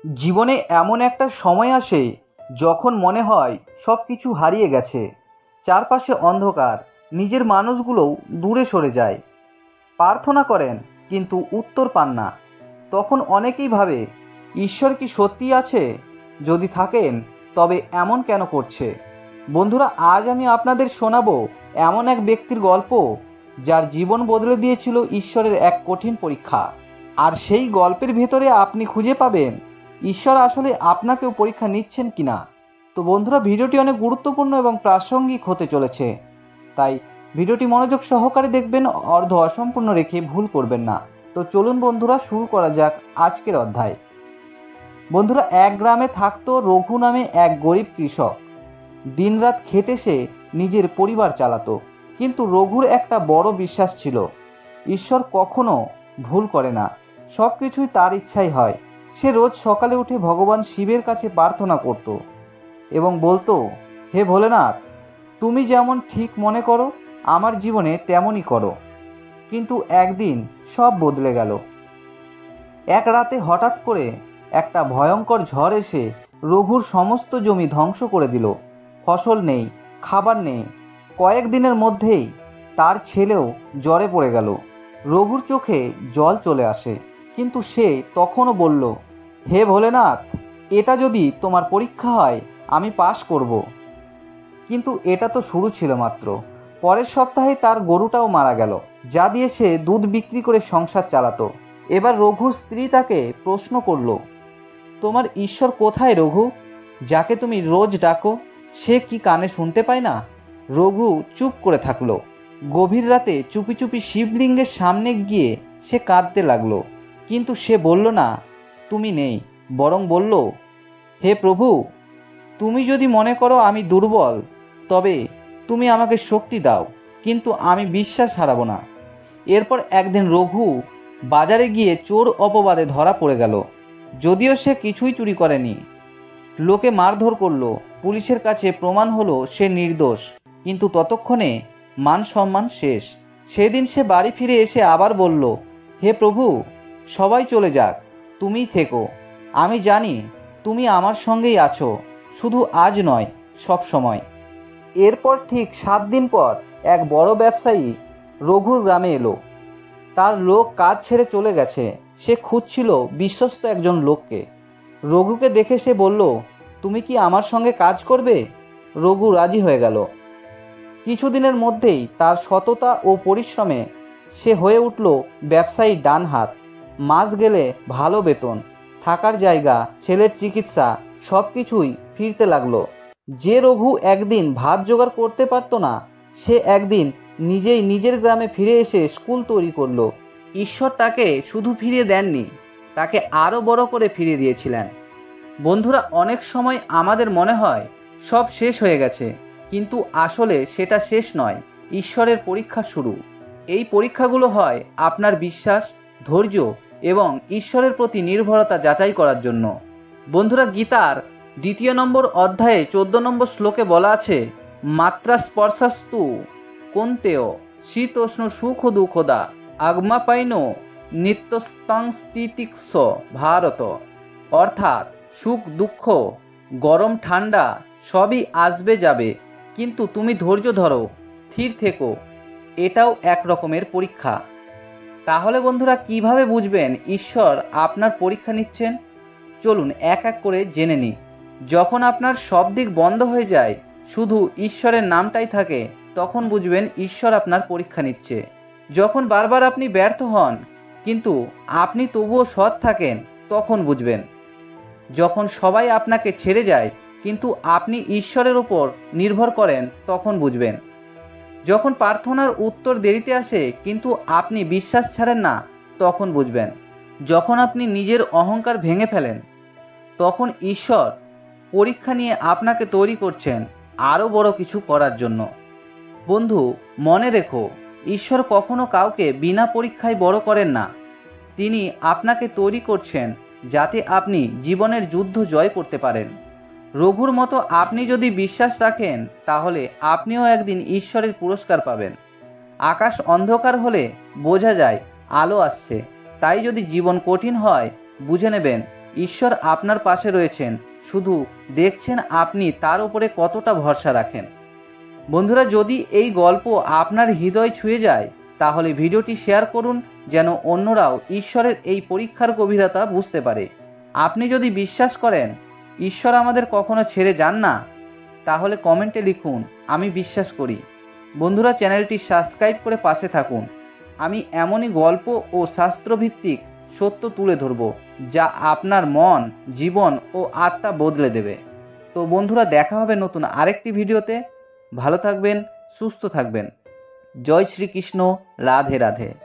জীবনে এমন একটা সময় আসে যখন মনে হয় সব কিছু হারিয়ে গেছে, চারপাশে অন্ধকার, নিজের মানুষগুলোও দূরে সরে যায়। প্রার্থনা করেন কিন্তু উত্তর পান না। তখন অনেকেই ভাবে, ঈশ্বর কি সত্যি আছে? যদি থাকেন তবে এমন কেন করছে? বন্ধুরা, আজ আমি আপনাদের শোনাবো এমন এক ব্যক্তির গল্প যার জীবন বদলে দিয়েছিল ঈশ্বরের এক কঠিন পরীক্ষা। আর সেই গল্পের ভেতরে আপনি খুঁজে পাবেন ঈশ্বর আসলে আপনাকেও পরীক্ষা নিচ্ছেন কিনা। তো বন্ধুরা, ভিডিওটি অনেক গুরুত্বপূর্ণ এবং প্রাসঙ্গিক হতে চলেছে, তাই ভিডিওটি মনোযোগ সহকারে দেখবেন, অর্ধ অসম্পূর্ণ রেখে ভুল করবেন না। তো চলুন বন্ধুরা, শুরু করা যাক আজকের অধ্যায়। বন্ধুরা, এক গ্রামে থাকতো রঘু নামে এক গরিব কৃষক। দিনরাত খেটে সে নিজের পরিবার চালাতো। কিন্তু রঘুর একটা বড় বিশ্বাস ছিল, ঈশ্বর কখনো ভুল করে না, সব কিছুই তার ইচ্ছাই হয়। সে রোজ সকালে উঠে ভগবান শিবের কাছে প্রার্থনা করত এবং বলতো, হে ভোলেনাথ, তুমি যেমন ঠিক মনে করো আমার জীবনে তেমনই করো। কিন্তু একদিন সব বদলে গেল। এক রাতে হঠাৎ করে একটা ভয়ঙ্কর ঝড় এসে রঘুর সমস্ত জমি ধ্বংস করে দিল। ফসল নেই, খাবার নেই। কয়েকদিনের মধ্যেই তার ছেলেও জ্বরে পড়ে গেল। রঘুর চোখে জল চলে আসে, কিন্তু সে তখনও বলল, হে ভোলেনাথ, এটা যদি তোমার পরীক্ষা হয় আমি পাশ করব। কিন্তু এটা তো শুরু ছিল মাত্র। পরের সপ্তাহে তার গরুটাও মারা গেল, যা দিয়ে সে দুধ বিক্রি করে সংসার চালাতো। এবার রঘুর স্ত্রী তাকে প্রশ্ন করল, তোমার ঈশ্বর কোথায় রঘু? যাকে তুমি রোজ ডাকো সে কি কানে শুনতে পায় না? রঘু চুপ করে থাকলো। গভীর রাতে চুপি চুপি শিবলিঙ্গের সামনে গিয়ে সে কাঁদতে লাগলো। কিন্তু সে বলল না তুমি নেই, বরং বলল, হে প্রভু, তুমি যদি মনে করো আমি দুর্বল তবে তুমি আমাকে শক্তি দাও, কিন্তু আমি বিশ্বাস হারাবো না। এরপর একদিন রঘু বাজারে গিয়ে চোর অপবাদে ধরা পড়ে গেল। যদিও সে কিছুই চুরি করেনি। লোকে মারধর করলো, পুলিশের কাছে প্রমাণ হলো সে নির্দোষ। কিন্তু ততক্ষণে মান সম্মান শেষ। সেদিন সে বাড়ি ফিরে এসে আবার বলল, হে প্রভু, সবাই চলে যাক, তুমিই থেকো। আমি জানি তুমি আমার সঙ্গেই আছো, শুধু আজ নয়, সব সময়। এরপর ঠিক 7 দিন পর এক বড় ব্যবসায়ী রঘুর গ্রামে এলো। তার লোক কাজ ছেড়ে চলে গেছে। সে খুঁজছিল বিশ্বস্ত একজন লোককে। রঘুকে দেখে সে বলল, তুমি কি আমার সঙ্গে কাজ করবে? রঘু রাজি হয়ে গেল। কিছুদিনের মধ্যেই তার সততা ও পরিশ্রমে সে হয়ে উঠল ব্যবসায়ী ডান হাত। মাস গেলে ভালো বেতন, থাকার জায়গা, ছেলের চিকিৎসা, সব কিছুই ফিরতে লাগলো। যে রঘু একদিন ভাত জোগাড় করতে পারত না, সে একদিন নিজেই নিজের গ্রামে ফিরে এসে স্কুল তৈরি করলো। ঈশ্বর তাকে শুধু ফিরিয়ে দেননি, তাকে আরও বড় করে ফিরিয়ে দিয়েছিলেন। বন্ধুরা, অনেক সময় আমাদের মনে হয় সব শেষ হয়ে গেছে, কিন্তু আসলে সেটা শেষ নয়, ঈশ্বরের পরীক্ষা শুরু। এই পরীক্ষাগুলো হয় আপনার বিশ্বাস, ধৈর্য এবং ঈশ্বরের প্রতি নির্ভরতা যাচাই করার জন্য। বন্ধুরা, গীতার 2 নম্বর অধ্যায়ে 14 নম্বর শ্লোকে বলা আছে, মাত্রা স্পর্শাস্তু কোন্তেয় শীতোষ্ণ সুখ দুঃখদা আগমাপাইন নিত্যস্তাং স্থিতিক্স ভারত। অর্থাৎ সুখ দুঃখ, গরম ঠান্ডা সবই আসবে যাবে, কিন্তু তুমি ধৈর্য ধরো, স্থির থেকো। এটাও এক রকমের পরীক্ষা। তাহলে বন্ধুরা, কিভাবে বুঝবেন ঈশ্বর আপনার পরীক্ষা নিচ্ছেন? চলুন এক এক করে জেনে নিই। যখন আপনার সব দিক বন্ধ হয়ে যায়, শুধু ঈশ্বরের নামটাই থাকে, তখন বুঝবেন ঈশ্বর আপনার পরীক্ষা নিচ্ছে। যখন বারবার আপনি ব্যর্থ হন কিন্তু আপনি তবুও সৎ থাকেন, তখন বুঝবেন। যখন সবাই আপনাকে ছেড়ে যায় কিন্তু আপনি ঈশ্বরের উপর নির্ভর করেন, তখন বুঝবেন। যখন প্রার্থনার উত্তর দেরিতে আসে কিন্তু আপনি বিশ্বাস ছাড়েন না, তখন বুঝবেন। যখন আপনি নিজের অহংকার ভেঙে ফেলেন, তখন ঈশ্বর পরীক্ষা নিয়ে আপনাকে তৈরি করছেন আরও বড় কিছু করার জন্য। বন্ধু, মনে রেখো, ঈশ্বর কখনো কাউকে বিনা পরীক্ষায় বড় করেন না। তিনি আপনাকে তৈরি করছেন যাতে আপনি জীবনের যুদ্ধ জয় করতে পারেন। রঘুর মতো আপনি যদি বিশ্বাস রাখেন, তাহলে আপনিও একদিন ঈশ্বরের পুরস্কার পাবেন। আকাশ অন্ধকার হলে বোঝা যায় আলো আসছে। তাই যদি জীবন কঠিন হয়, বুঝে নেবেন ঈশ্বর আপনার পাশে রয়েছেন, শুধু দেখছেন আপনি তার উপরে কতটা ভরসা রাখেন। বন্ধুরা, যদি এই গল্প আপনার হৃদয় ছুঁয়ে যায় তাহলে ভিডিওটি শেয়ার করুন, যেন অন্যরাও ঈশ্বরের এই পরীক্ষার গভীরতা বুঝতে পারে। আপনি যদি বিশ্বাস করেন ঈশ্বর আমাদের কখনো ছেড়ে যান না, তাহলে কমেন্টে লিখুন আমি বিশ্বাস করি। বন্ধুরা, চ্যানেলটি সাবস্ক্রাইব করে পাশে থাকুন। আমি এমনই গল্প ও শাস্ত্রভিত্তিক সত্য তুলে ধরব যা আপনার মন, জীবন ও আত্মা বদলে দেবে। তো বন্ধুরা, দেখা হবে নতুন আরেকটি ভিডিওতে। ভালো থাকবেন, সুস্থ থাকবেন। জয় শ্রীকৃষ্ণ। রাধে রাধে।